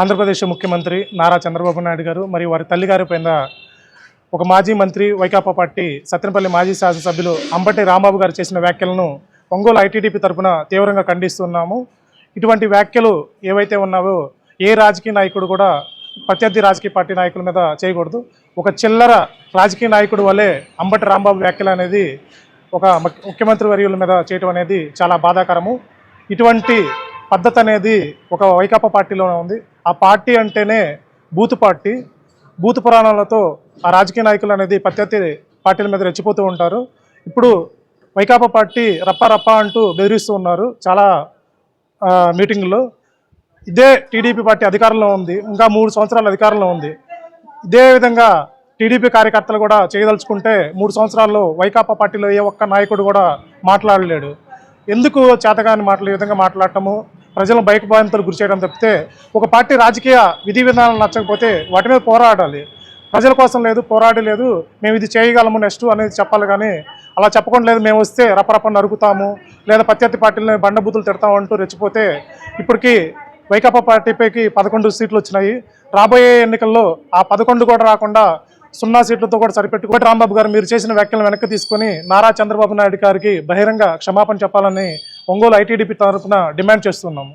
ఆంధ్రప్రదేశ్ ముఖ్యమంత్రి నారా చంద్రబాబు నాయుడు గారు మరియు వారి తల్లిగారి పైన ఒక మాజీ మంత్రి వైకాపా పార్టీ సత్తెనపల్లి మాజీ శాసనసభ్యులు అంబటి రాంబాబు గారు చేసిన వ్యాఖ్యలను ఒంగోలు ఐటీడీపీ తరఫున తీవ్రంగా ఖండిస్తున్నాము. ఇటువంటి వ్యాఖ్యలు ఏవైతే ఉన్నావో ఏ రాజకీయ నాయకుడు కూడా ప్రత్యర్థి రాజకీయ పార్టీ నాయకుల మీద చేయకూడదు. ఒక చిల్లర రాజకీయ నాయకుడు వల్లే అంబటి రాంబాబు వ్యాఖ్యలు అనేది ఒక ముఖ్యమంత్రి వర్యుల మీద చేయటం అనేది చాలా బాధాకరము. ఇటువంటి పద్ధతి అనేది ఒక వైకాపా పార్టీలోనే ఉంది. ఆ పార్టీ అంటేనే బూతు పార్టీ. బూతు పురాణాలతో ఆ రాజకీయ నాయకులు అనేది ప్రత్యర్థి పార్టీల మీద రెచ్చిపోతూ ఉంటారు. ఇప్పుడు వైకాపా పార్టీ రప్ప రప్ప అంటూ బెదిరిస్తూ ఉన్నారు చాలా మీటింగుల్లో. ఇదే టీడీపీ పార్టీ అధికారంలో ఉంది, ఇంకా 3 సంవత్సరాలు అధికారంలో ఉంది. ఇదే విధంగా టీడీపీ కార్యకర్తలు కూడా చేయదలుచుకుంటే 3 సంవత్సరాల్లో వైకాపా పార్టీలో ఏ ఒక్క నాయకుడు కూడా మాట్లాడలేడు. ఎందుకు చేతగాని మాటలు ఈ విధంగా మాట్లాడటము, ప్రజలను భయభ్రాంతులకు గురి చేయడం తప్పితే ఒక పార్టీ రాజకీయ విధి విధానాలు నచ్చకపోతే వాటి మీద పోరాడాలి. ప్రజల కోసం లేదు, పోరాడి లేదు, మేము ఇది చేయగలము నెక్స్ట్ అనేది చెప్పాలి. కానీ అలా చెప్పకుండా లేదు మేము వస్తే రపరప నరుకుతాము లేదా ప్రత్యర్థి పార్టీలని బండబూతులు తిడతాము అంటూ రెచ్చిపోతే ఇప్పటికీ వైకాపా పార్టీపైకి 11 సీట్లు వచ్చినాయి. రాబోయే ఎన్నికల్లో ఆ 11 కూడా రాకుండా 0 సీట్లతో కూడా సరిపెట్టుకోటి రాంబాబు గారు మీరు చేసిన వ్యాఖ్యలను వెనక్కి తీసుకొని నారా చంద్రబాబు నాయుడు గారికి బహిరంగ క్షమాపణ చెప్పాలని ఒంగోలు ఐటీడీపీ తరఫున డిమాండ్ చేస్తున్నాము.